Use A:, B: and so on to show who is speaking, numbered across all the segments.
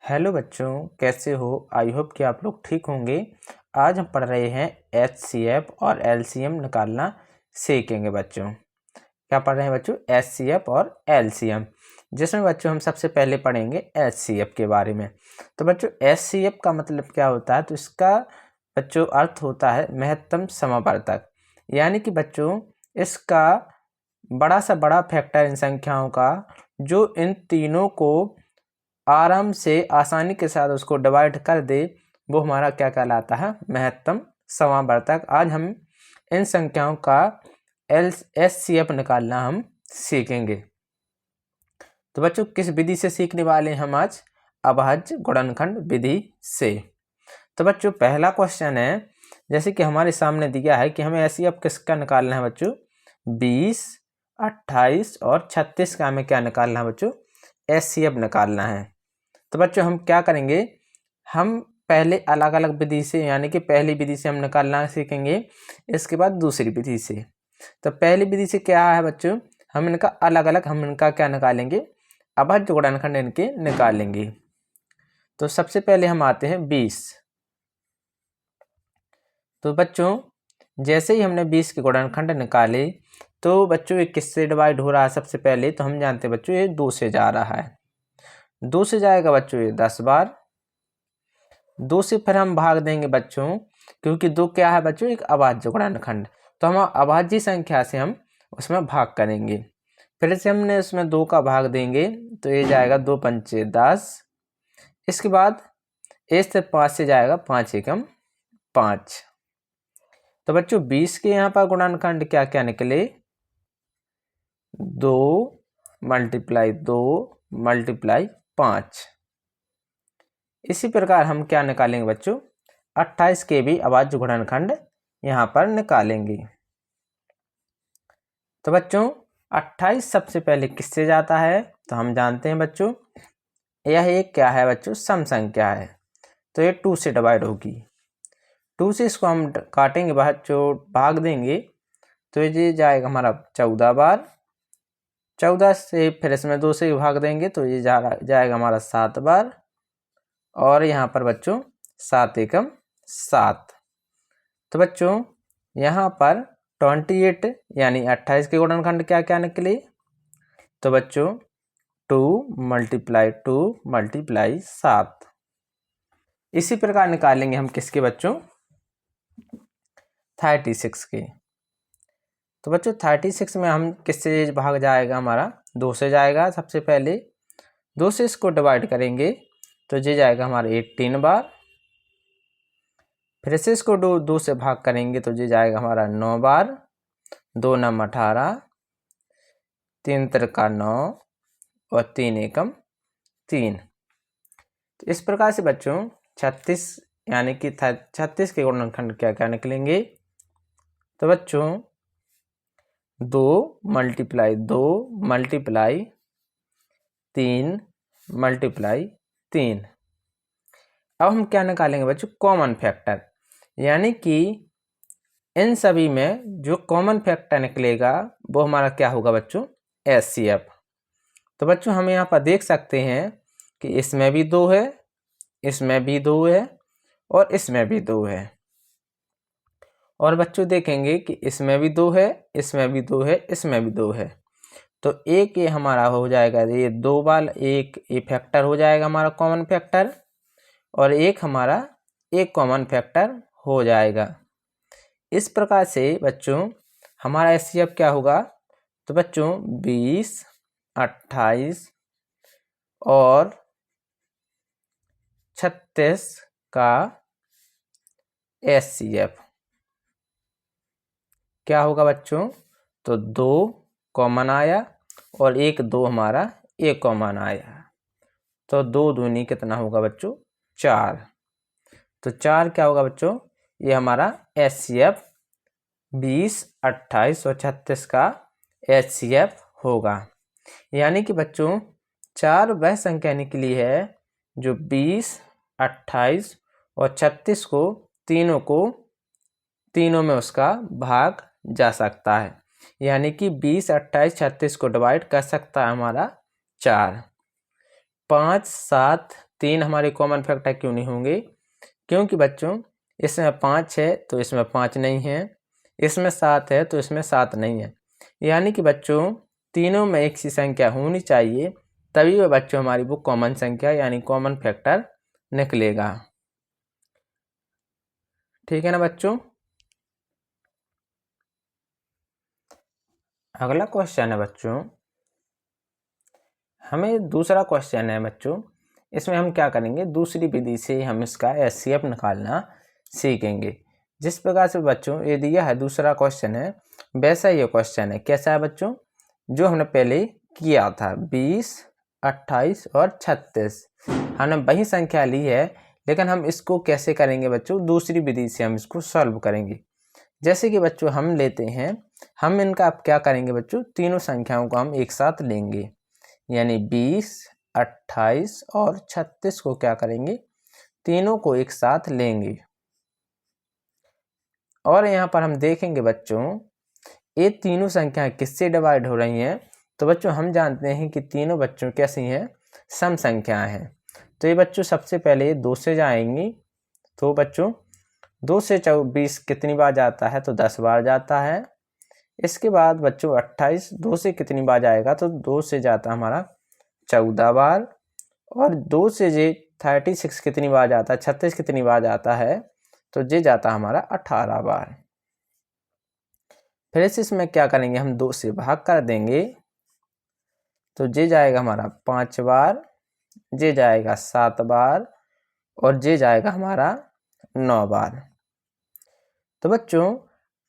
A: Hello बच्चों, कैसे हो। आई होप कि आप लोग ठीक होंगे। आज हम पढ़ रहे हैं एचसीएफ और एलसीएम निकालना सीखेंगे। बच्चों क्या पढ़ रहे हैं बच्चों? एचसीएफ और एलसीएम, जिसमें बच्चों हम सबसे पहले पढ़ेंगे एचसीएफ के बारे में। तो बच्चों एचसीएफ का मतलब क्या होता है? तो इसका बच्चों अर्थ होता है महत्तम समावर्तक। यानी कि बच्चों इसका बड़ा सा बड़ा फैक्टर इन संख्याओं का जो इन तीनों को आराम से आसानी के साथ उसको डिवाइड कर दे, वो हमारा क्या कहलाता है? महत्तम समावर्तक। आज हम इन संख्याओं का एचसीएफ निकालना हम सीखेंगे। तो बच्चों किस विधि से सीखने वाले हैं हम आज? अभाज्य गुणनखंड विधि से। तो बच्चों पहला क्वेश्चन है, जैसे कि हमारे सामने दिया है कि हमें एचसीएफ किसका निकालना है बच्चों? 20, 28 और 36 का हमें क्या निकालना है बच्चों? एचसीएफ निकालना है। तो बच्चों हम क्या करेंगे, हम पहले अलग अलग विधि से, यानी कि पहली विधि से हम निकालना सीखेंगे, इसके बाद दूसरी विधि से। तो पहली विधि से क्या है बच्चों? हम इनका अलग अलग हम इनका क्या निकालेंगे? अभाज्य गुणनखंड इनके निकालेंगे। तो सबसे पहले हम आते हैं 20। तो बच्चों जैसे ही हमने 20 के गुणनखंड निकाले, तो बच्चों ये किससे डिवाइड हो रहा है? सबसे पहले तो हम जानते हैं बच्चों ये 2 से जा रहा है। 2 से जाएगा बच्चों ये 10 बार। 2 से फिर हम भाग देंगे बच्चों, क्योंकि 2 क्या है बच्चों? एक अभाज्य गुणनखंड। तो हम अभाज्य संख्या से हम उसमें भाग करेंगे। फिर से हमने उसमें 2 का भाग देंगे, तो ये जाएगा 2 पंचे 10। इसके बाद 1 से 5 से जाएगा 5 एकम 5। तो बच्चों 20 के यहाँ पर गुणनखंड क्या क्या निकले? 2 मल्टीप्लाई 2 मल्टीप्लाई 5। इसी प्रकार हम क्या निकालेंगे बच्चों? 28 के भी अभाज्य गुणनखंड यहाँ पर निकालेंगे। तो बच्चों 28 सबसे पहले किससे जाता है? तो हम जानते हैं बच्चों यह एक क्या है बच्चों? सम संख्या है। तो ये 2 से डिवाइड होगी। 2 से इसको हम काटेंगे बच्चों, भाग देंगे, तो ये जाएगा हमारा 14 बार। 14 से फिर इसमें 2 से भाग देंगे, तो ये जाएगा हमारा 7 बार। और यहाँ पर बच्चों 7 एकम 7। तो बच्चों यहाँ पर 28 यानी 28 के गुणनखंड क्या क्या निकले? तो बच्चों 2 मल्टीप्लाई 2 मल्टीप्लाई 7। इसी प्रकार निकालेंगे हम किसके बच्चों? 36 के। तो बच्चों 36 में हम किससे भाग जाएगा? हमारा 2 से जाएगा सबसे पहले। 2 से इसको डिवाइड करेंगे, तो ये जाएगा हमारा 18 बार। फिर से इसको 2 से भाग करेंगे, तो ये जाएगा हमारा 9 बार। 2 नम 18, 3 त्रिका 9 और 3 एकम 3। तो इस प्रकार से बच्चों 36 यानी कि 36 के गुणनखंड क्या क्या निकलेंगे? तो बच्चों 2 मल्टीप्लाई 2 मल्टीप्लाई 3 मल्टीप्लाई 3। अब हम क्या निकालेंगे बच्चों? Common factor. यानी कि इन सभी में जो कॉमन फैक्टर निकलेगा वो हमारा क्या होगा बच्चों? एचसीएफ। तो बच्चों हम यहाँ पर देख सकते हैं कि इसमें भी 2 है, इसमें भी 2 है और इसमें भी 2 है। और बच्चों देखेंगे कि इसमें भी 2 है, इसमें भी 2 है, इसमें भी 2 है। तो एक ये हमारा हो जाएगा, ये 2 बार एक ये फैक्टर हो जाएगा हमारा कॉमन फैक्टर, और एक हमारा एक कॉमन फैक्टर हो जाएगा। इस प्रकार से बच्चों हमारा एचसीएफ क्या होगा? तो बच्चों 20, 28 और 36 का एचसीएफ क्या होगा बच्चों? तो 2 कॉमन आया और एक 2 हमारा एक कॉमन आया। तो 2 दूनी कितना होगा बच्चों? 4। तो 4 क्या होगा बच्चों? ये हमारा एचसीएफ 20, 28 और 36 का एचसीएफ होगा। यानी कि बच्चों 4 वह संख्या निकली है जो 20, 28 और 36 को तीनों में उसका भाग जा सकता है। यानी कि 20, 28, 36 को डिवाइड कर सकता है हमारा 4। 5, 7, 3 हमारे कॉमन फैक्टर क्यों नहीं होंगे? क्योंकि बच्चों इसमें 5 है तो इसमें 5 नहीं है, इसमें 7 है तो इसमें 7 नहीं है। यानी कि बच्चों तीनों में एक सी संख्या होनी चाहिए, तभी वह बच्चों हमारी वो कॉमन संख्या यानी कॉमन फैक्टर निकलेगा। ठीक है ना बच्चों। अगला क्वेश्चन है बच्चों, हमें दूसरा क्वेश्चन है बच्चों, इसमें हम क्या करेंगे, दूसरी विधि से हम इसका एचसीएफ निकालना सीखेंगे। जिस प्रकार से बच्चों ये दिया है दूसरा क्वेश्चन है, वैसा ये क्वेश्चन है। कैसा है बच्चों? जो हमने पहले किया था 20, 28 और 36, हमने वही संख्या ली है, लेकिन हम इसको कैसे करेंगे बच्चों? दूसरी विधि से हम इसको सॉल्व करेंगे। जैसे कि बच्चों हम लेते हैं, हम इनका अब क्या करेंगे बच्चों, तीनों संख्याओं को हम एक साथ लेंगे, यानी 20, 28 और 36 को क्या करेंगे, तीनों को एक साथ लेंगे। और यहाँ पर हम देखेंगे बच्चों ये तीनों संख्याएं किससे डिवाइड हो रही हैं। तो बच्चों हम जानते हैं कि तीनों बच्चों कैसी हैं, सम संख्याएं हैं। तो ये बच्चों सबसे पहले 2 से जाएंगी, तो बच्चों 2 से 20 कितनी बार जाता है? तो 10 बार जाता है। इसके बाद बच्चों 28 2 से कितनी बार जाएगा? तो 2 से जाता है हमारा 14 बार। और 2 से जे 36 कितनी बार जाता है? 36 कितनी बार जाता है? तो जे जाता है हमारा 18 बार। फिर इसमें क्या करेंगे, हम 2 से भाग कर देंगे, तो जे जाएगा हमारा 5 बार, जे जाएगा 7 बार और जे जाएगा हमारा 9 बार। तो बच्चों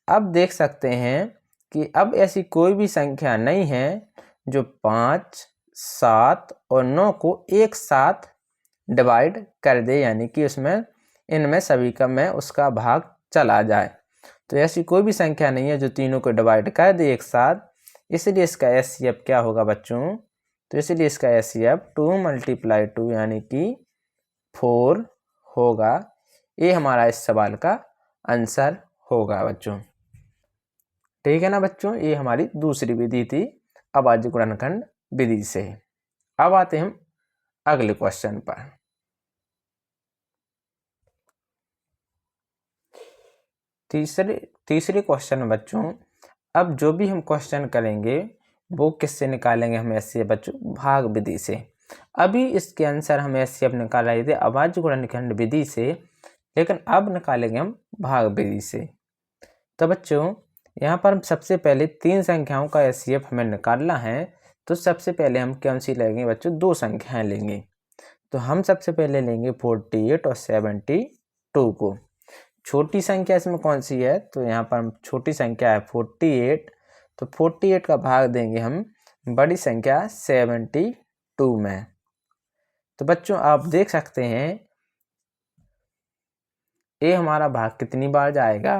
A: अब देख सकते हैं कि अब ऐसी कोई भी संख्या नहीं है जो 5, 7 और 9 को एक साथ डिवाइड कर दे, यानी कि उसमें इनमें सभी का में उसका भाग चला जाए। तो ऐसी कोई भी संख्या नहीं है जो तीनों को डिवाइड कर दे एक साथ, इसलिए इसका एचसीएफ क्या होगा बच्चों? तो इसलिए इसका एचसीएफ 2 × 2 यानी कि 4 होगा। ये हमारा इस सवाल का आंसर होगा बच्चों। ठीक है ना बच्चों, ये हमारी दूसरी विधि थी अभाज्य गुणनखंड विधि से। अब आते हैं हम अगले क्वेश्चन पर। तीसरे क्वेश्चन में बच्चों अब जो भी हम क्वेश्चन करेंगे वो किससे निकालेंगे हम एचसीएफ बच्चों? भाग विधि से। अभी इसके आंसर हम एचसीएफ निकाल रहे थे अभाज्य गुणनखंड विधि से, लेकिन अब निकालेंगे हम भाग विधि से। तो बच्चों यहाँ पर हम सबसे पहले 3 संख्याओं का एचसीएफ हमें निकालना है। तो सबसे पहले हम कौन सी लेंगे बच्चों? 2 संख्याएं लेंगे। तो हम सबसे पहले लेंगे 48 और 72 को। छोटी संख्या इसमें कौन सी है? तो यहाँ पर हम छोटी संख्या है 48, तो 48 का भाग देंगे हम बड़ी संख्या 72 में। तो बच्चों आप देख सकते हैं ये हमारा भाग कितनी बार जाएगा?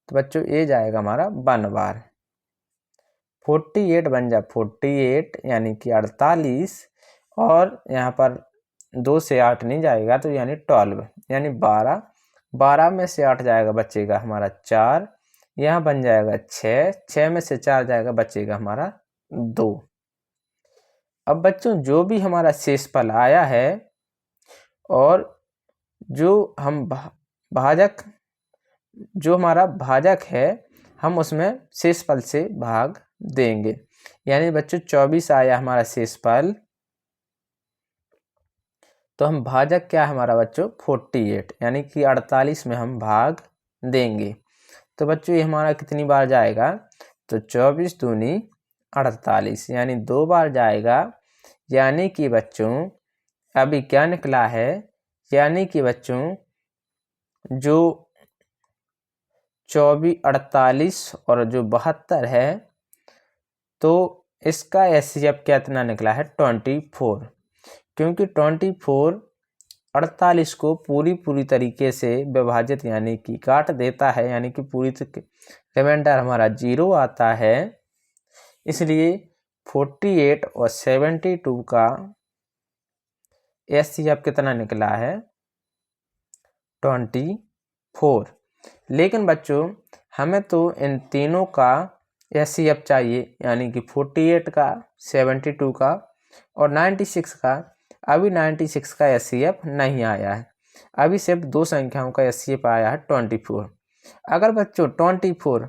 A: तो बच्चों ये जाएगा हमारा 1 बार। 48 बन जा 48 यानी कि 48, और यहाँ पर 2 से 8 नहीं जाएगा तो यानी 12 यानी 12। 12 में से 8 जाएगा बचेगा हमारा 4, यहाँ बन जाएगा 6, 6 में से 4 जाएगा बचेगा हमारा 2। अब बच्चों जो भी हमारा शेषफल आया है और जो हम भाजक जो हमारा भाजक है हम उसमें शेषफल से भाग देंगे। यानी बच्चों 24 आया हमारा शेषफल, तो हम भाजक क्या है हमारा बच्चों? 48 यानी कि 48 में हम भाग देंगे। तो बच्चों ये हमारा कितनी बार जाएगा? तो 24 दूनी 48 यानी 2 बार जाएगा। यानी कि बच्चों अभी क्या निकला है, यानी कि बच्चों जो 24, 48 और जो 72 है, तो इसका एचसीएफ कितना निकला है? 24। क्योंकि 24 48 को पूरी तरीके से विभाजित यानी कि काट देता है, यानी कि पूरी रिमाइंडर हमारा 0 आता है। इसलिए 48 और 72 का एचसीएफ कितना निकला है? 24। लेकिन बच्चों हमें तो इन तीनों का एचसीएफ चाहिए, यानी कि 48 का, 72 का और 96 का। अभी 96 का HCF नहीं आया है, अभी सिर्फ 2 संख्याओं का HCF आया है 24। अगर बच्चों 24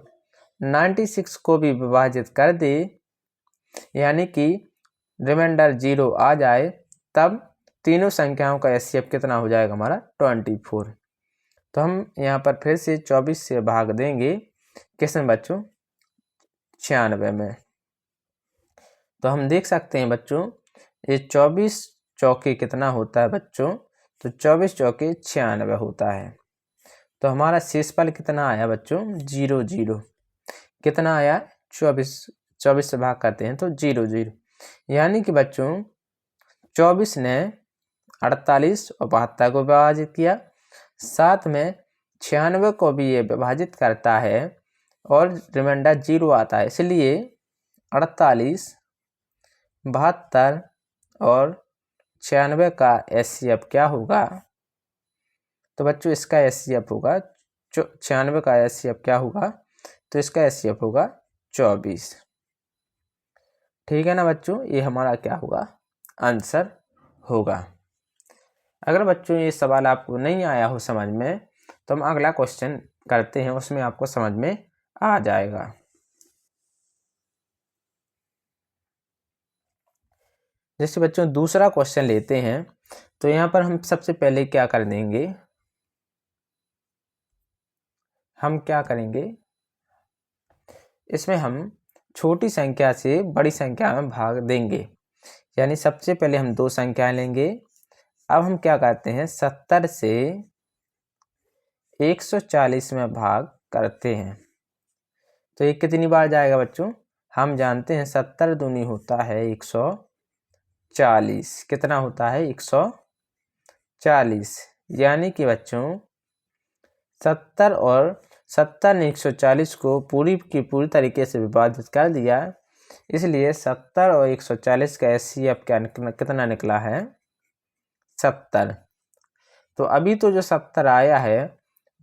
A: 96 को भी विभाजित कर दे, यानी कि रिमाइंडर 0 आ जाए, तब तीनों संख्याओं का HCF कितना हो जाएगा हमारा 24। तो हम यहाँ पर फिर से 24 से भाग देंगे, किसमें बच्चों 96 में। तो हम देख सकते हैं बच्चों ये 24 चौके कितना होता है बच्चों, तो 24 चौके 96 होता है। तो हमारा शेषफल कितना आया बच्चों 0 0। कितना आया 24 से भाग करते हैं तो 0 0, यानी कि बच्चों 24 ने 48 और 72 को विभाजित किया, साथ में 96 को भी ये विभाजित करता है और रिमाइंडर 0 आता है, इसलिए 48, 72 और 96 का HCF क्या होगा। तो बच्चों इसका HCF होगा 96 का HCF क्या होगा, तो इसका HCF होगा 24। ठीक है ना बच्चों, ये हमारा क्या होगा आंसर होगा। अगर बच्चों ये सवाल आपको नहीं आया हो समझ में, तो हम अगला क्वेश्चन करते हैं, उसमें आपको समझ में आ जाएगा। जैसे बच्चों दूसरा क्वेश्चन लेते हैं, तो यहाँ पर हम सबसे पहले क्या कर देंगे, हम क्या करेंगे, इसमें हम छोटी संख्या से बड़ी संख्या में भाग देंगे, यानी सबसे पहले हम 2 संख्याएं लेंगे। अब हम क्या करते हैं 70 से 140 में भाग करते हैं, तो ये कितनी बार जाएगा बच्चों, हम जानते हैं 70 दूनी होता है 140, कितना होता है 140, यानी कि बच्चों 70 और 70 ने 140 को पूरी की पूरी तरीके से विभाजित कर दिया, इसलिए 70 और 140 का HCF क्या कितना निकला है 70। तो अभी तो जो 70 आया है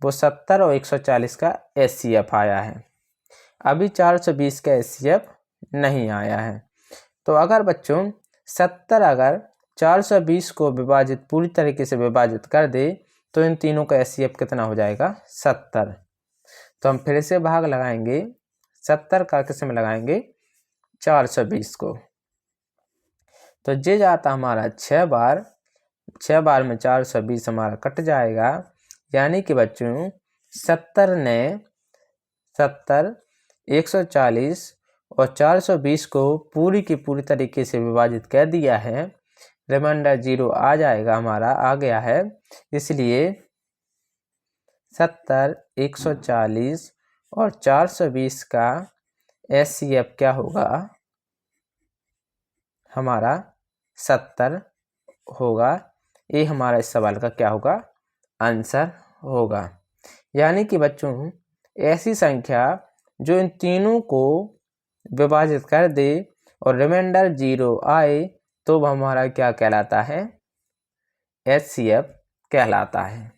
A: वो 70 और 140 का HCF आया है, अभी 420 का HCF नहीं आया है। तो अगर बच्चों 70 अगर 420 को विभाजित पूरी तरीके से विभाजित कर दे, तो इन तीनों का HCF कितना हो जाएगा 70। तो हम फिर से भाग लगाएंगे, 70 का किस में लगाएंगे 420 को, तो ये जाता हमारा 6 बार, 6 बार में 420 हमारा कट जाएगा, यानी कि बच्चों 70 ने 70, 140 और 420 को पूरी की पूरी तरीके से विभाजित कर दिया है, रिमाइंडर 0 आ जाएगा हमारा, आ गया है, इसलिए 70, 140 और 420 का HCF क्या होगा हमारा 70 होगा। ये हमारा इस सवाल का क्या होगा आंसर होगा। यानी कि बच्चों ऐसी संख्या जो इन तीनों को विभाजित कर दे और रिमाइंडर 0 आए, तो वह हमारा क्या कहलाता है HCF कहलाता है।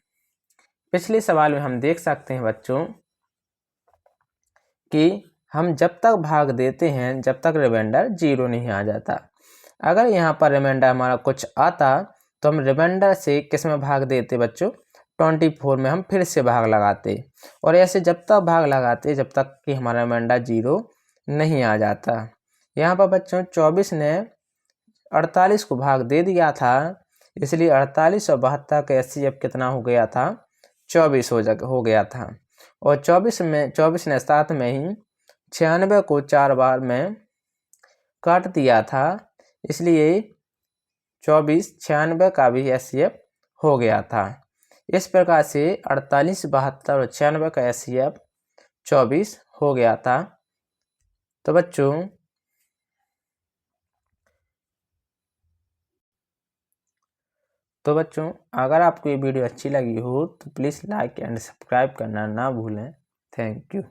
A: पिछले सवाल में हम देख सकते हैं बच्चों कि हम जब तक भाग देते हैं जब तक रिमाइंडर 0 नहीं आ जाता। अगर यहाँ पर रिमाइंडर हमारा कुछ आता तो हम रिमाइंडर से किस में भाग देते बच्चों 24 में हम फिर से भाग लगाते, और ऐसे जब तक भाग लगाते जब तक कि हमारा रिमाइंडर 0 नहीं आ जाता। यहाँ पर बच्चों 24 ने 48 को भाग दे दिया था, इसलिए 48 और 72 का HCF कितना हो गया था 24 हो गया था, और 24 ने साथ में ही 96 को 4 बार में काट दिया था, इसलिए 24 96 का भी HCF हो गया था। इस प्रकार से 48, 72 और 96 का HCF 24 हो गया था। तो बच्चों अगर आपको ये वीडियो अच्छी लगी हो तो प्लीज़ लाइक एंड सब्सक्राइब करना ना भूलें। Thank you.